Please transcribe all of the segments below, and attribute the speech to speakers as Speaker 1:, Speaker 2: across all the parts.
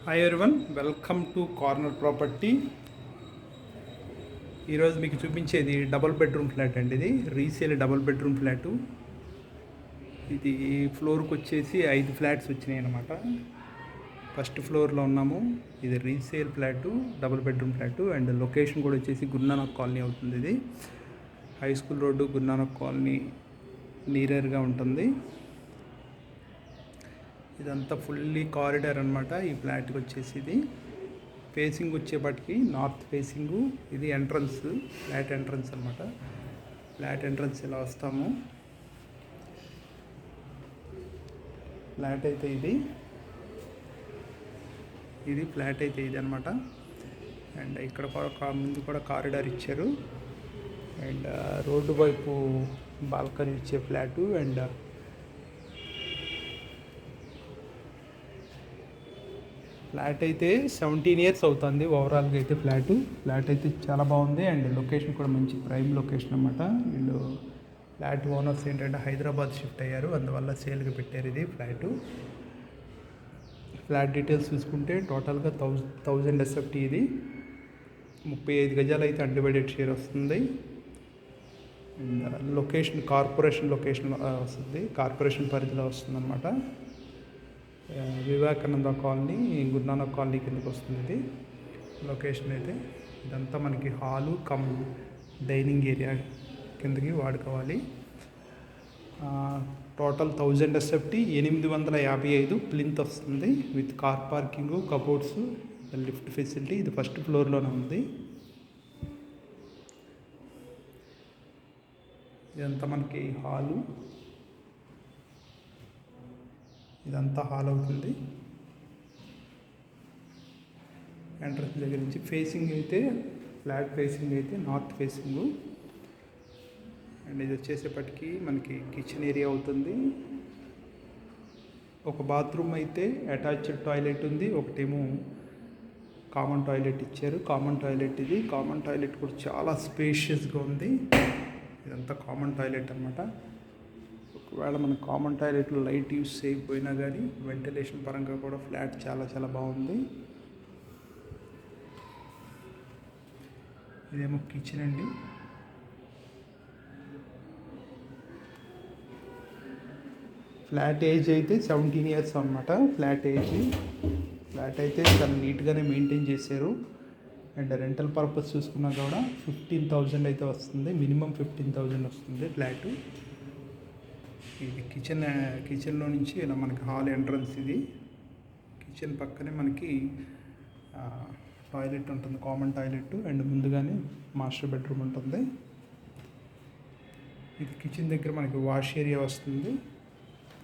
Speaker 1: Hi everyone, welcome to corner property. ఈరోజు మీకు చూపించేది డబుల్ బెడ్రూమ్ ఫ్లాట్ అండి. ఇది రీసేల్ డబుల్ బెడ్రూమ్ ఫ్లాటు. ఇది ఫ్లోర్కి వచ్చేసి 5 ఫ్లాట్స్ వచ్చినాయి అన్నమాట. ఫస్ట్ ఫ్లోర్లో ఉన్నాము. ఇది resale flat, double bedroom flat. And location కూడా వచ్చేసి గురునానక్ కాలనీ అవుతుంది. ఇది high school road, Guru Nanak colony నియర్గా ఉంటుంది. ఇదంతా ఫుల్లీ కారిడార్ అనమాట. ఈ ఫ్లాట్కి వచ్చేసి ఇది ఫేసింగ్ వచ్చేపటికి నార్త్ ఫేసింగు. ఇది ఎంట్రన్స్, ఫ్లాట్ ఎంట్రన్స్ అనమాట. ఫ్లాట్ ఎంట్రన్స్ ఇలా వస్తాము. ఫ్లాట్ అయితే ఇది ఫ్లాట్ అయితే ఇది అనమాట. అండ్ ఇక్కడ కూడా ముందు కూడా కారిడార్ ఇచ్చారు. అండ్ రోడ్డు వైపు బాల్కనీ ఇచ్చే ఫ్లాటు. అండ్ ఫ్లాట్ అయితే 17 ఇయర్స్ అవుతుంది ఓవరాల్గా అయితే. ఫ్లాట్ అయితే చాలా బాగుంది. అండ్ లొకేషన్ కూడా మంచి ప్రైమ్ లొకేషన్ అనమాట. వీళ్ళు ఫ్లాట్ ఓనర్స్ ఏంటంటే హైదరాబాద్ షిఫ్ట్ అయ్యారు, అందువల్ల సేల్గా పెట్టారు ఇది ఫ్లాటు. ఫ్లాట్ డీటెయిల్స్ చూసుకుంటే టోటల్గా 1000 ఎస్ఎఫ్టీ. ఇది 35 గజాలు అయితే అన్డివైడెడ్ షేర్ వస్తుంది. అండ్ లొకేషన్ కార్పొరేషన్ లొకేషన్లో వస్తుంది, కార్పొరేషన్ పరిధిలో వస్తుంది అనమాట. వివేకానంద కాలనీ, గురునానక్ కాలనీ కిందకి వస్తుంది ఇది లొకేషన్ అయితే. ఇదంతా మనకి హాలు కమ్ డైనింగ్ ఏరియా కిందకి వాడుకోవాలి. టోటల్ 1000 ఎస్ఎఫ్టీ, 855 ప్లింత్ వస్తుంది with car parking, cupboards, lift facility. ఇది ఫస్ట్ ఫ్లోర్లోనే ఉంది. ఇదంతా మనకి హాలు, ఇదంతా హాల్ అవుతుంది. ఎంట్రన్స్ దగ్గర నుంచి ఫేసింగ్ అయితే ఫ్లాట్ ఫేసింగ్ అయితే నార్త్ ఫేసింగు. అండ్ ఇది వచ్చేసేపటికి మనకి కిచెన్ ఏరియా అవుతుంది. ఒక బాత్రూమ్ అయితే అటాచ్డ్ టాయిలెట్ ఉంది, ఒకటేమో కామన్ టాయిలెట్ ఇచ్చారు. కామన్ టాయిలెట్ ఇది. కామన్ టాయిలెట్ కూడా చాలా స్పేషియస్గా ఉంది. ఇదంతా కామన్ టాయిలెట్ అనమాట. ఒకవేళ మన కామన్ టాయిలెట్లో లైట్ యూస్ చేయకపోయినా కానీ వెంటిలేషన్ పరంగా కూడా ఫ్లాట్ చాలా చాలా బాగుంది. ఇదేమో కిచెన్ అండి. ఫ్లాట్ ఏజ్ అయితే 17 ఇయర్స్ అనమాట. ఫ్లాట్ అయితే చాలా నీట్గానే మెయింటైన్ చేశారు. అండ్ రెంటల్ పర్పస్ చూసుకున్నా కూడా 15,000 అయితే వస్తుంది, మినిమం 15,000 వస్తుంది ఫ్లాటు. ఇది కిచెన్లో నుంచి ఇలా మనకి హాల్ ఎంట్రన్స్. ఇది కిచెన్ పక్కనే మనకి టాయిలెట్ ఉంటుంది, కామన్ టాయిలెట్. అండ్ ముందుగానే మాస్టర్ బెడ్రూమ్ ఉంటుంది. ఇది కిచెన్ దగ్గర మనకి వాష్ ఏరియా వస్తుంది.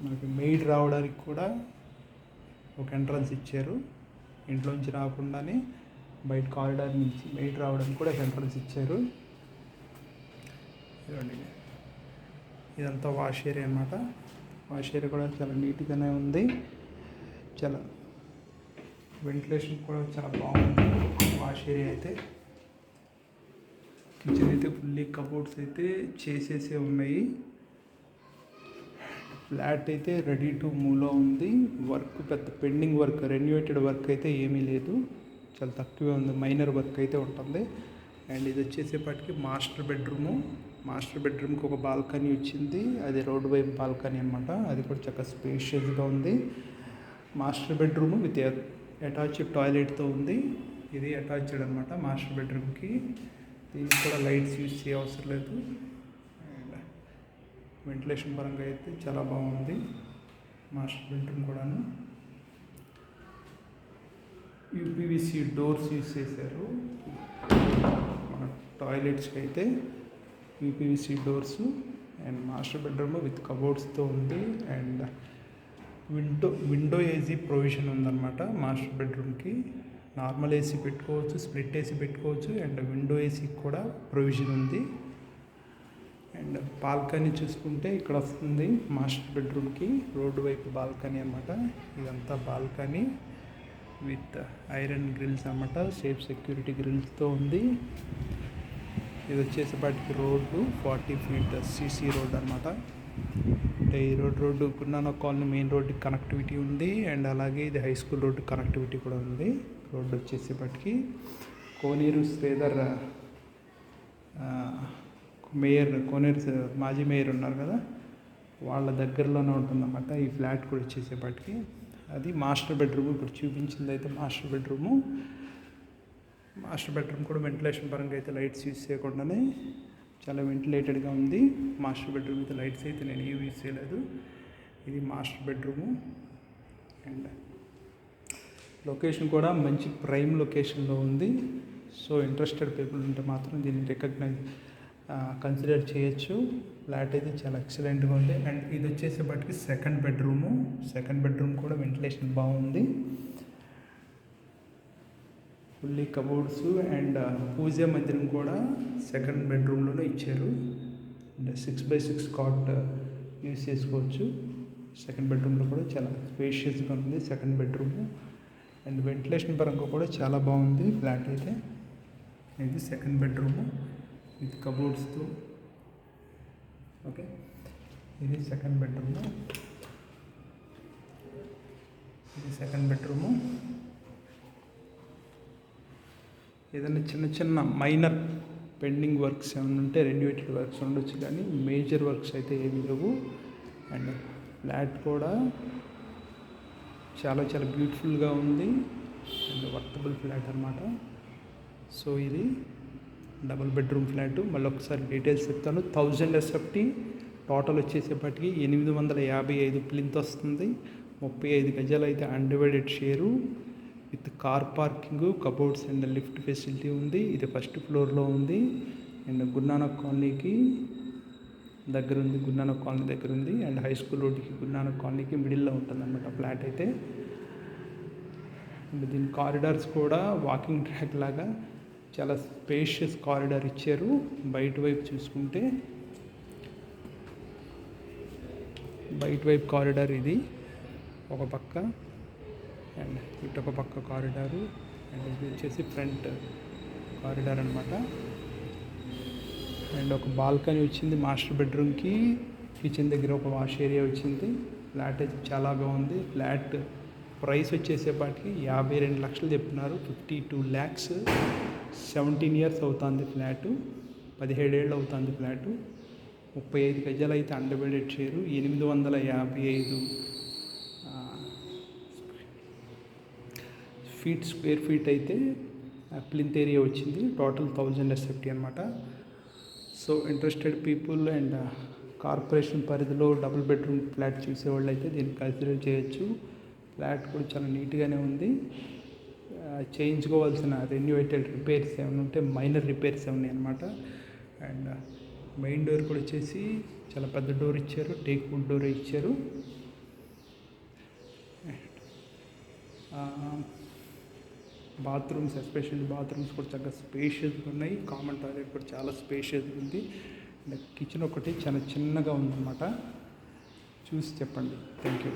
Speaker 1: మనకి మెయిడ్ రావడానికి కూడా ఒక ఎంట్రన్స్ ఇచ్చారు. ఇంట్లోంచి రాకుండానే బయట కారిడార్ నుంచి మెయిడ్ రావడానికి కూడా ఒక ఎంట్రన్స్ ఇచ్చారు. ఇదండి, ఇదంతా వాష్ ఏరియా అనమాట. వాష్ ఏరియా కూడా చాలా నీట్గానే ఉంది. చాలా వెంటిలేషన్ కూడా చాలా బాగుంది వాష్ ఏరియా అయితే. కిచెన్ అయితే ఫుల్లీ కబోర్డ్స్ అయితే చేసేసే ఉన్నాయి. ఫ్లాట్ అయితే రెడీ టు మూవ్లో ఉంది. వర్క్ పెద్ద పెండింగ్ వర్క్, రెన్యూవేటెడ్ వర్క్ అయితే ఏమీ లేదు, చాలా తక్కువే ఉంది. మైనర్ వర్క్ అయితే ఉంటుంది. అండ్ ఇది వచ్చేసేపటికి మాస్టర్ బెడ్రూమ్కి ఒక బాల్కనీ వచ్చింది. అది రోడ్ వైపు బాల్కనీ అనమాట. అది కూడా చక్కగా స్పేషియస్గా ఉంది. మాస్టర్ బెడ్రూమ్ విత్ అటాచ్డ్ టాయిలెట్తో ఉంది. ఇది అటాచ్డ్ అనమాట మాస్టర్ బెడ్రూమ్కి. దీనికి కూడా లైట్స్ యూజ్ చేయ అవసరం లేదు. అండ్ వెంటిలేషన్ పరంగా అయితే చాలా బాగుంది మాస్టర్ బెడ్రూమ్ కూడాను. యూపీవీసీ డోర్స్ యూజ్ చేశారు మన టాయిలెట్స్కి అయితే. UPVC doors. And master bedroom with కబోర్డ్స్తో ఉంది. అండ్ విండో ఏసీ ప్రొవిజన్ ఉందన్నమాట మాస్టర్ బెడ్రూమ్కి. నార్మల్ ఏసీ పెట్టుకోవచ్చు, స్ప్లిట్ ఏసీ పెట్టుకోవచ్చు. అండ్ విండో ఏసీ కూడా ప్రొవిజన్ ఉంది. అండ్ బాల్కనీ చూసుకుంటే ఇక్కడ వస్తుంది మాస్టర్ బెడ్రూమ్కి, రోడ్డు వైపు బాల్కనీ అనమాట. ఇదంతా బాల్కనీ విత్ ఐరన్ గ్రిల్స్ అన్నమాట, సేఫ్ సెక్యూరిటీ గ్రిల్స్తో ఉంది. ఇది వచ్చేసేపటికి రోడ్డు 40 ఫీట్ సీసీ రోడ్ అనమాట. అంటే ఈ రోడ్డు గురునానక్ కాలనీ మెయిన్ రోడ్డుకి కనెక్టివిటీ ఉంది. అండ్ అలాగే ఇది హై స్కూల్ రోడ్డు కనెక్టివిటీ కూడా ఉంది. రోడ్డు వచ్చేసేపటికి కోనేరు శ్రీధర్ కోనేరు మాజీ మేయర్ ఉన్నారు కదా, వాళ్ళ దగ్గరలోనే ఉంటుందన్నమాట ఈ ఫ్లాట్ కూడా వచ్చేసేపటికి. అది మాస్టర్ బెడ్రూమ్. ఇప్పుడు చూపించింది అయితే మాస్టర్ బెడ్రూమ్ కూడా వెంటిలేషన్ పరంగా అయితే లైట్స్ యూస్ చేయకుండానే చాలా వెంటిలేటెడ్గా ఉంది. మాస్టర్ బెడ్రూమ్ అయితే లైట్స్ అయితే నేను యూజ్ చేయలేదు. ఇది మాస్టర్ బెడ్రూము. అండ్ లొకేషన్ కూడా మంచి ప్రైమ్ లొకేషన్లో ఉంది. సో ఇంట్రెస్టెడ్ పీపుల్ ఉంటే మాత్రం దీన్ని కన్సిడర్ చేయొచ్చు. ఫ్లాట్ అయితే చాలా ఎక్సలెంట్గా ఉంది. అండ్ ఇది వచ్చేసేపటికి సెకండ్ బెడ్రూమ్ కూడా వెంటిలేషన్ బాగుంది. ఫుల్లీ కబోర్డ్స్ అండ్ పూజా మందిరం కూడా సెకండ్ బెడ్రూమ్లోనే ఇచ్చారు. అండ్ 6x6 కాట్ యూస్ చేసుకోవచ్చు. సెకండ్ బెడ్రూమ్లో కూడా చాలా స్పేషియస్గా ఉంది సెకండ్ బెడ్రూమ్. అండ్ వెంటిలేషన్ పరంగా కూడా చాలా బాగుంది ఫ్లాట్ అయితే. ఇది సెకండ్ బెడ్రూమ్ విత్ కబోర్డ్స్తో. ఓకే, ఇది సెకండ్ బెడ్రూము. ఏదైనా చిన్న మైనర్ పెండింగ్ వర్క్స్ ఏమైనా ఉంటే రెన్యూవేటెడ్ వర్క్స్ ఉండొచ్చు, కానీ మేజర్ వర్క్స్ అయితే ఏమి లేవు. అండ్ ఫ్లాట్ కూడా చాలా బ్యూటిఫుల్గా ఉంది. అండ్ వర్తబుల్ ఫ్లాట్ అనమాట. సో ఇది డబుల్ బెడ్రూమ్ ఫ్లాట్. మళ్ళీ ఒకసారి డీటెయిల్స్ చెప్తాను. 1000 SFT టోటల్ వచ్చేసేపటికి 855 ప్లింత్ వస్తుంది. 35 గజాలు అయితే undivided share with car parking, cupboards and lift facility ఉంది. ఇది ఫస్ట్ ఫ్లోర్లో ఉంది. అండ్ గురునానక్ కాలనీకి దగ్గర ఉంది. అండ్ హై స్కూల్ రోడ్డుకి గురునానక్ కాలనీకి మిడిల్లో ఉంటుంది అన్నమాట ఫ్లాట్ అయితే. అండ్ దీని కారిడార్స్ కూడా వాకింగ్ ట్రాక్ లాగా చాలా స్పేషియస్ కారిడార్ ఇచ్చారు. బయట వైపు చూసుకుంటే కారిడార్ ఇది ఒక పక్క, అండ్ ఇటు ఒక పక్క కారిడారు. అండ్ ఇది వచ్చేసి ఫ్రంట్ కారిడార్ అనమాట. అండ్ ఒక బాల్కనీ వచ్చింది మాస్టర్ బెడ్రూమ్కి. కిచెన్ దగ్గర ఒక వాష్ ఏరియా వచ్చింది. ఫ్లాట్ అయితే చాలా బాగుంది. ఫ్లాట్ ప్రైస్ వచ్చేసేపాటికి 52 లక్షలు చెప్తున్నారు. 52 lakhs. 17 years అవుతుంది ఫ్లాటు. 17 ఏళ్ళు అవుతుంది ఫ్లాటు. 35 గజాలు అయితే అండర్బెడెడ్ షేరు. 855 స్క్వేర్ ఫీట్ అయితే ప్లింత్ ఏరియా వచ్చింది. టోటల్ 1000 SFT అనమాట. So interested people and corporation పరిధిలో డబుల్ బెడ్రూమ్ ఫ్లాట్ చూసేవాళ్ళు అయితే దీన్ని కన్సిడర్ చేయొచ్చు. ఫ్లాట్ కూడా చాలా నీట్గానే ఉంది. చేయించుకోవాల్సిన రెన్యూవేటెడ్ రిపేర్స్ ఏమైనా ఉంటే మైనర్ రిపేర్స్ ఉన్నాయి అనమాట. అండ్ మెయిన్ డోర్ కూడా వచ్చేసి చాలా పెద్ద డోర్ ఇచ్చారు. టేక్ వుడ్ డోర్ ఇచ్చారు. బాత్రూమ్స్, ఎస్పెషల్లీ బాత్రూమ్స్ కూడా చాలా స్పేషియస్గా ఉన్నాయి. కామన్ టాయిలెట్ కూడా చాలా స్పేషియస్గా ఉంది. అండ్ కిచెన్ ఒకటి చాలా చిన్నగా ఉందన్నమాట. చూసి చెప్పండి. Thank you.